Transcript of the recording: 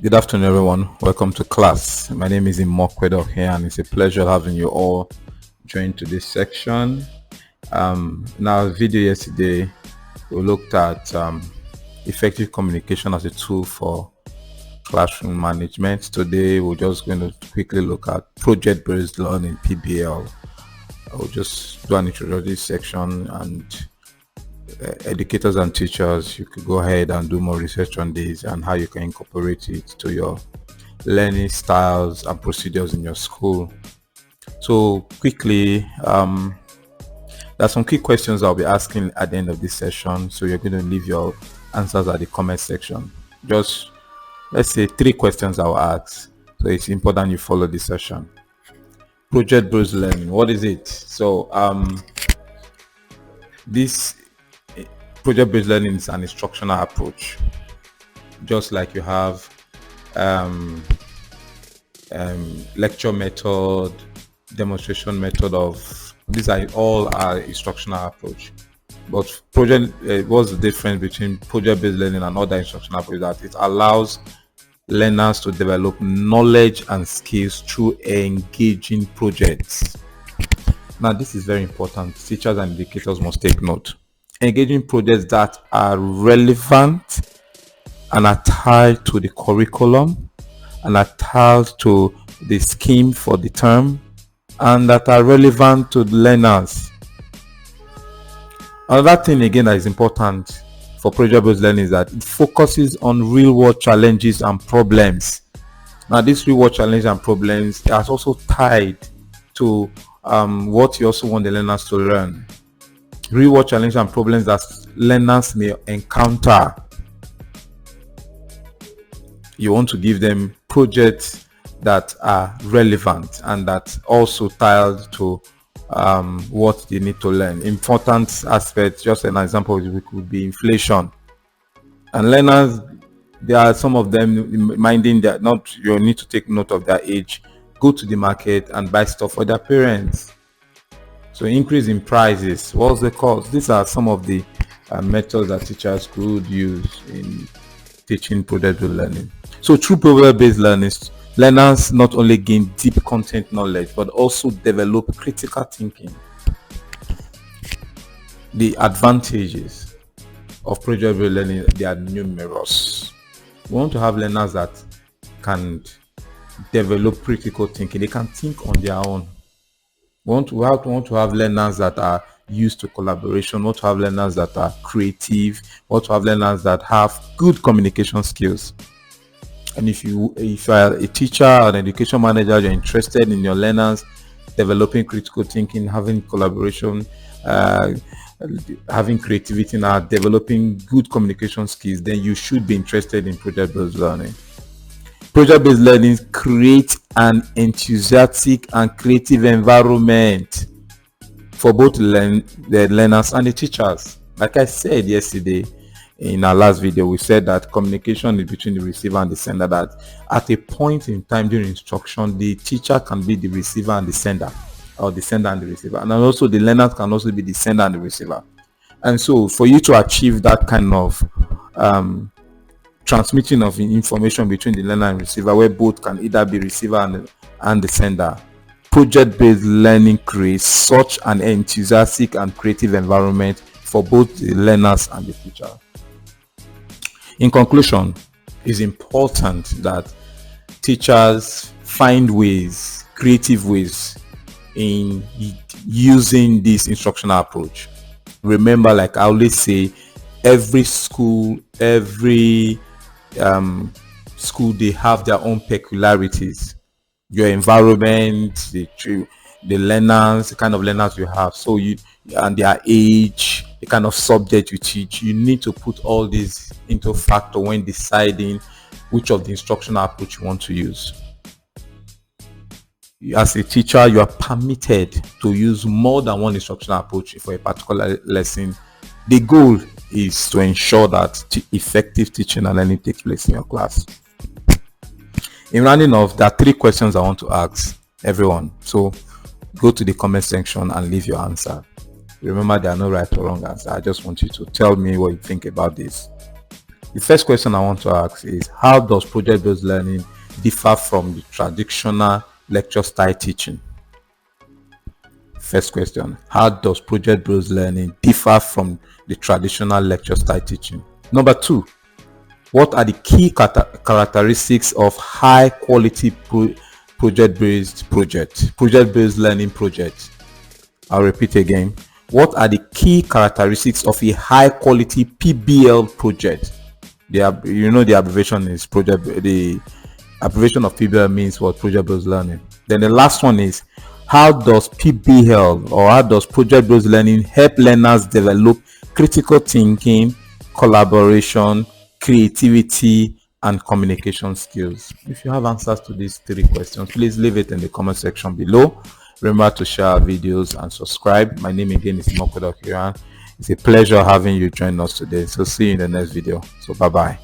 Good afternoon, everyone. Welcome to class. My name is Imokwedo here, and it's a pleasure having you all join to this section. In our video yesterday, we looked at effective communication as a tool for classroom management. Today, we're just going to quickly look at project-based learning (PBL). I will just do an introductory section, and educators and teachers, you could go ahead and do more research on this and how you can incorporate it to your learning styles and procedures in your school. So quickly, there are some key questions I'll be asking at the end of this session. So you're going to leave your answers at the comment section. Just let's say 3 questions I'll ask. So it's important you follow this session. Project-based learning, what is it? So this project-based learning is an instructional approach, just like you have lecture method, demonstration method. Of these are all our instructional approach. But what's the difference between project-based learning and other instructional approach? That it allows learners to develop knowledge and skills through engaging projects. Now, this is very important. Teachers and educators must take note. Engaging projects that are relevant and are tied to the curriculum and are tied to the scheme for the term and that are relevant to the learners. Another thing again that is important for project-based learning is that it focuses on real-world challenges and problems. Now, these real-world challenges and problems are also tied to what you also want the learners to learn. Real-world challenges and problems that learners may encounter. You want to give them projects that are relevant and that also tied to what they need to learn. Important aspects, just an example, could be inflation. And learners, there are some of them minding that not you need to take note of their age, go to the market and buy stuff for their parents. So increase in prices, what's the cost? These are some of the methods that teachers could use in teaching project-based learning. So through project-based learning, learners not only gain deep content knowledge, but also develop critical thinking. The advantages of project-based learning, they are numerous. We want to have learners that can develop critical thinking. They can think on their own. We want to have learners that are used to collaboration. We want to have learners that are creative. We want to have learners that have good communication skills. And if you are a teacher or an education manager, you're interested in your learners developing critical thinking, having collaboration, having creativity, and developing good communication skills, then you should be interested in project-based learning. Project-based learning creates an enthusiastic and creative environment for both the learners and the teachers. Like I said yesterday in our last video, we said that communication is between the receiver and the sender, that at a point in time during instruction, the teacher can be the receiver and the sender, or the sender and the receiver, and also the learners can also be the sender and the receiver. And so for you to achieve that kind of transmitting of information between the learner and receiver, where both can either be receiver and the sender, project-based learning creates such an enthusiastic and creative environment for both the learners and the teacher. In conclusion, it's important that teachers find ways, creative ways, in using this instructional approach. Remember, like I always say, every school, every school, they have their own peculiarities. Your environment, the learners, the kind of learners you have, so you and their age, the kind of subject you teach, you need to put all these into factor when deciding which of the instructional approach you want to use. As a teacher, you are permitted to use more than one instructional approach for a particular lesson. The goal is to ensure that effective teaching and learning takes place in your class. In rounding off, there are 3 questions I want to ask everyone. So go to the comment section and leave your answer. Remember, there are no right or wrong answers. I just want you to tell me what you think about this. The first question I want to ask is, how does project-based learning differ from the traditional lecture style teaching? First question, how does project-based learning differ from the traditional lecture style teaching? Number two, what are the key characteristics of high quality project-based learning project? I'll repeat again. What are the key characteristics of a high quality PBL project? The abbreviation is project. The abbreviation of PBL means what? Project-based learning. Then the last one is, how does PBL or how does project-based learning help learners develop critical thinking, collaboration, creativity, and communication skills? If you have answers to these three questions, please leave it in the comment section below. Remember to share our videos and subscribe. My name again is Mokwedo Kiran. It's a pleasure having you join us today. So see you in the next video. So bye bye.